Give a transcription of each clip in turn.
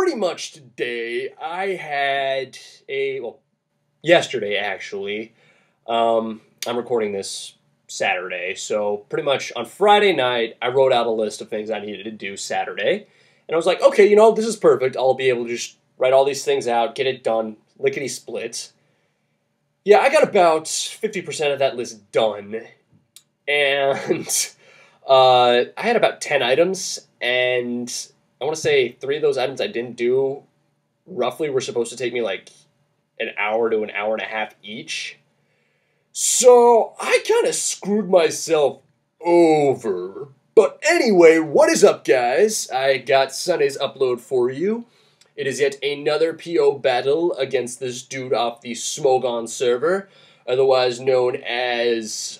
pretty much today, I had yesterday actually. I'm recording this Saturday, so pretty much on Friday night, I wrote out a list of things I needed to do Saturday. And I was like, okay, this is perfect. I'll be able to just write all these things out, get it done, lickety-split. Yeah, I got about 50% of that list done. And I had about 10 items, and I want to say 3 of those items I didn't do roughly were supposed to take me like an hour to an hour and a half each. So I kind of screwed myself over. But anyway, what is up, guys? I got Sunday's upload for you. It is yet another PO battle against this dude off the Smogon server, otherwise known as,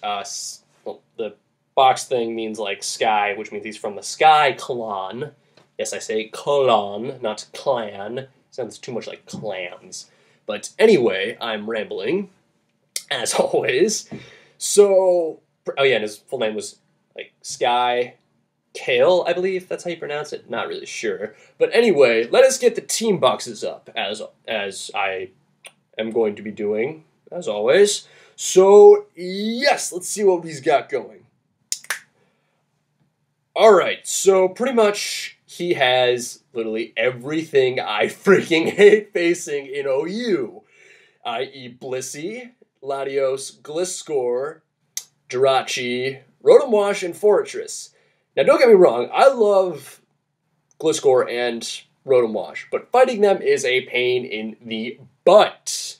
the box thing means like sky, which means he's from the Sky Clan. Yes, I say clan, not clan. Sounds too much like clans. But anyway, I'm rambling, as always. So, oh yeah, and his full name was like Sky Kael, I believe that's how you pronounce it. Not really sure. But anyway, let us get the team boxes up, as I am going to be doing, as always. So, yes, let's see what he's got going. Alright, so pretty much he has literally everything I freaking hate facing in OU, i.e. Blissey, Latios, Gliscor, Jirachi, Rotom Wash, and Fortress. Now, don't get me wrong, I love Gliscor and Rotom Wash, but fighting them is a pain in the butt.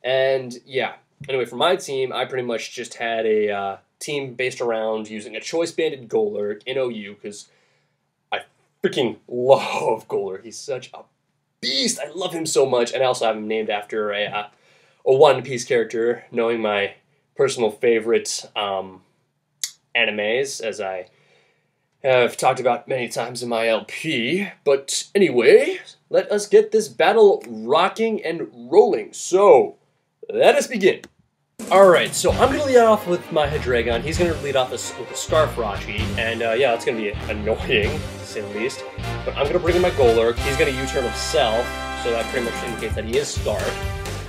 And, yeah, anyway, for my team, I pretty much just had a team based around using a choice-banded Golurk in OU, because I freaking love Golurk. He's such a beast. I love him so much, and I also have him named after a One Piece character, knowing my personal favorite animes, as I have talked about many times in my LP. But anyway, let us get this battle rocking and rolling. So, let us begin. Alright, so I'm going to lead off with my Hydreigon. He's going to lead off with a Scarfrachi, and yeah, that's going to be annoying, to say the least. But I'm going to bring in my Golurk. He's going to U-turn himself, so that pretty much indicates that he is Scarf.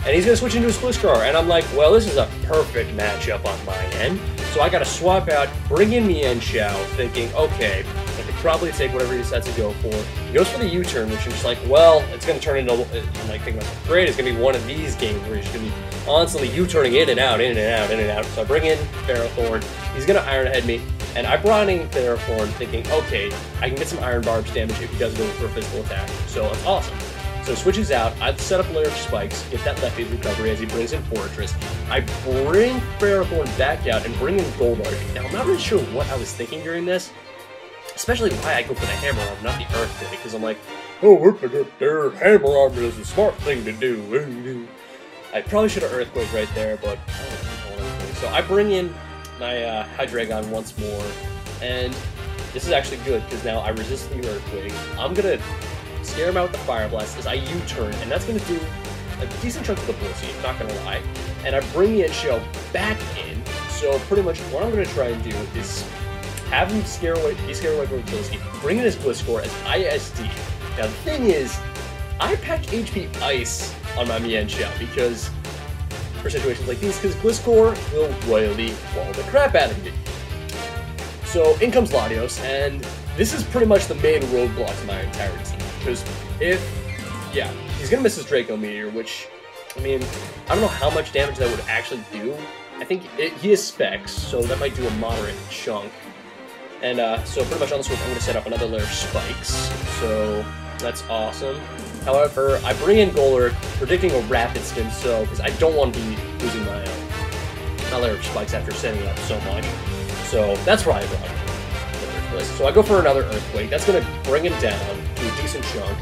And he's going to switch into his Gliscor, and I'm like, well, this is a perfect matchup on my end. So I got to swap out, bring in Mienshao, thinking, okay, I could probably take whatever he decides to go for. He goes for the U-turn, which I'm just like, well, it's going to turn into, I'm like thinking, great, it's going to be one of these games where he's going to be constantly U-turning in and out, in and out, in and out. So I bring in Ferrothorn, he's going to Iron Head me, and I brought in Ferrothorn thinking, okay, I can get some Iron Barbs damage if he does go for a physical attack. So that's awesome. So he switches out, I set up a layer of spikes, get that left phase recovery as he brings in Fortress. I bring Ferrothorn back out and bring in Golurk. Now, I'm not really sure what I was thinking during this, especially why I go for the Hammer Arm, not the Earthquake, because I'm like, oh, look at it there, Hammer Arm is a smart thing to do. I probably should have Earthquake right there, but I don't know. So I bring in my Hydreigon once more, and this is actually good, because now I resist the Earthquake. I'm going to scare him out with the Fire Blast as I U-turn, and that's going to do a decent chunk of the Blissey, not going to lie. And I bring the Mienshao back in, so pretty much what I'm going to try and do is have him be scared away from Blissey, bring in his Gliscor as ISD. Now the thing is, I pack HP Ice on my Mienshao, because for situations like these, because Gliscor will royally wall the crap out of me. So in comes Latios, and this is pretty much the main roadblock to my entire team. Because he's going to miss his Draco Meteor, which, I mean, I don't know how much damage that would actually do. I think he has specs, so that might do a moderate chunk. And so pretty much on this one, I'm going to set up another layer of spikes. So that's awesome. However, I bring in Golurk, predicting a rapid spin, so because I don't want to be losing my layer of spikes after setting it up so much. So that's why I brought it. So I go for another Earthquake. That's going to bring him down to a decent chunk.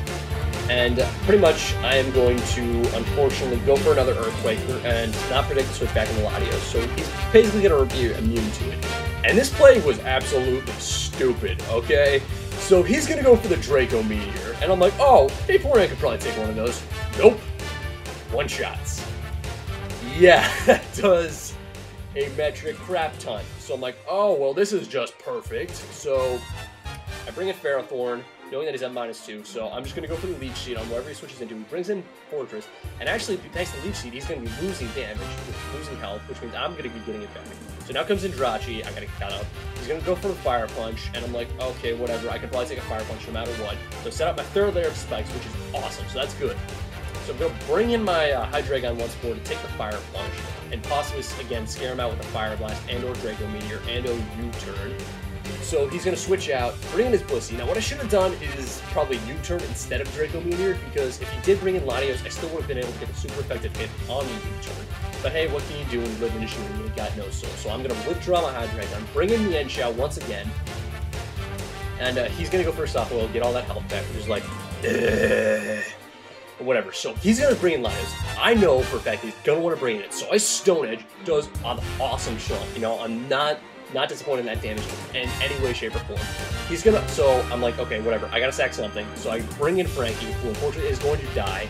And pretty much I am going to, unfortunately, go for another Earthquake and not predict the switch back into Latios. So he's basically going to be immune to it. And this play was absolutely stupid, okay? So he's going to go for the Draco Meteor. And I'm like, oh, Vaporeon could probably take one of those. Nope. One-shots. Yeah, that does a metric crap ton. So I'm like, oh, well, this is just perfect. So I bring in Ferrothorn, knowing that he's at -2, so I'm just going to go for the Leech Seed on whatever he switches into. He brings in Fortress, and actually, thanks to Leech Seed, he's going to be losing damage, losing health, which means I'm going to be getting it back. So now comes in Jirachi, I got to cut up. He's going to go for a Fire Punch, and I'm like, okay, whatever, I can probably take a Fire Punch no matter what. So set up my third layer of Spikes, which is awesome, so that's good. So I'm going to bring in my Hydreigon once more to take the Fire Punch, and possibly, again, scare him out with a Fire Blast and/or Draco Meteor and/or U-Turn. So he's going to switch out, bring in his Blissey. Now what I should have done is probably U-Turn instead of Draco Meteor, because if he did bring in Latios, I still would have been able to get a super effective hit on the U-Turn. But hey, what can you do when you live in a shooting and you got no soul? So I'm going to withdraw my Hydreigon, bring in the Yanxiao once again, and he's going to go for a Soft Oil, get all that health back, which is like, or whatever. So he's going to bring in Latios. I know for a fact he's going to want to bring in it, so I Stone Edge, does an awesome shot. You know, I'm not disappointed in that damage in any way, shape, or form. He's gonna, so I'm like, okay, whatever, I gotta sack something. So I bring in Frankie, who unfortunately is going to die,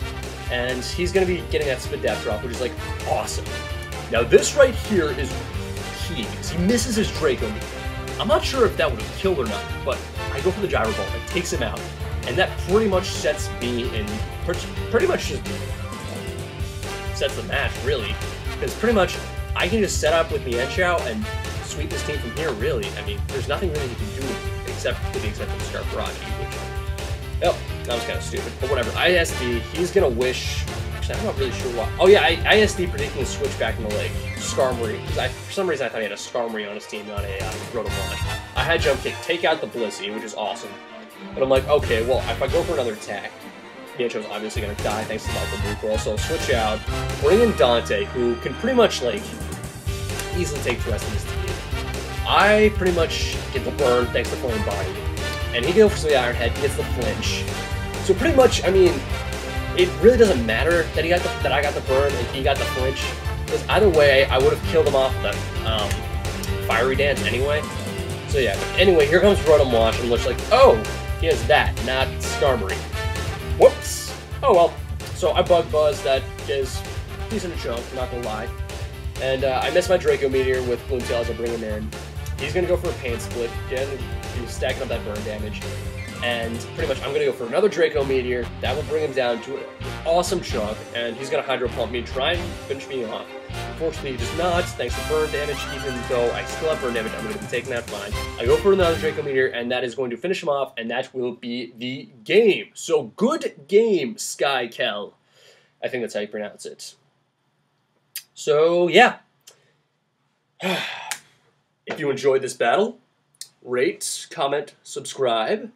and he's gonna be getting that Spit Drop, which is like, awesome. Now this right here is key, because he misses his Draco Meteor. I'm not sure if that would have killed or not, but I go for the Gyro Ball, it takes him out, and that pretty much sets me in, pretty much just sets the match, really, because pretty much I can just set up with the Yanxiao and sweep this team from here, really. I mean, there's nothing really you can do except with the exception of Scarfaraji, which, oh, that was kind of stupid, but whatever. ISD, he's gonna wish, actually, I'm not really sure why. Oh yeah, ISD predicting the switch back in the leg, Skarmory, because for some reason I thought he had a Skarmory on his team, not a Rotom Launch. I had Jump Kick, take out the Blissey, which is awesome, but I'm like, okay, well, if I go for another attack, Yancho's obviously gonna die thanks to Michael Bluecoil, so I'll switch out, bring in Dante, who can pretty much, like, easily take the rest of his team. I pretty much get the burn thanks to Flame Body, and he goes for the Iron Head, he gets the flinch. So pretty much, I mean, it really doesn't matter that I got the burn and he got the flinch, because either way, I would have killed him off the Fiery Dance anyway. So yeah, anyway, here comes Rotom Wash, and looks like, oh, he has that, not Skarmory. Whoops. Oh well. So I Bug Buzz, that is decent a chunk, not gonna lie. And I missed my Draco Meteor with Bloomtail as I bring him in. He's going to go for a Pain Split, again, he's stacking up that burn damage. And pretty much I'm going to go for another Draco Meteor, that will bring him down to an awesome chunk, and he's going to Hydro Pump me, try and finish me off. Unfortunately, he does not, thanks to burn damage, even though I still have burn damage, I'm going to be taking that fine. I go for another Draco Meteor, and that is going to finish him off, and that will be the game. So good game, Sky Kel. I think that's how you pronounce it. So, yeah. If you enjoyed this battle, rate, comment, subscribe.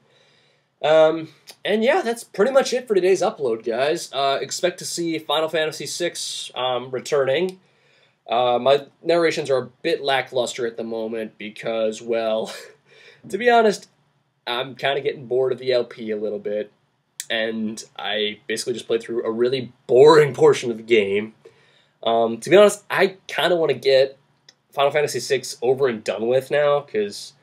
And yeah, that's pretty much it for today's upload, guys. Expect to see Final Fantasy VI returning. My narrations are a bit lackluster at the moment because, well, to be honest, I'm kind of getting bored of the LP a little bit. And I basically just played through a really boring portion of the game. To be honest, I kind of want to get Final Fantasy VI over and done with now, because,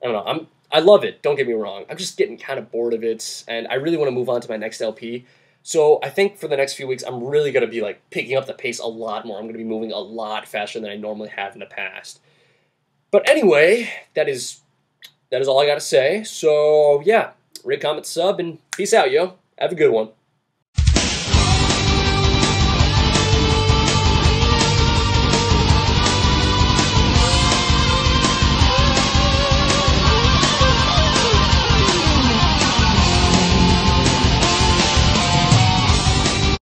I don't know, I love it, don't get me wrong, I'm just getting kind of bored of it, and I really want to move on to my next LP, so I think for the next few weeks, I'm really going to be, like, picking up the pace a lot more, I'm going to be moving a lot faster than I normally have in the past. But anyway, that is all I got to say, so, yeah, rate, comment, sub, and peace out, yo, have a good one.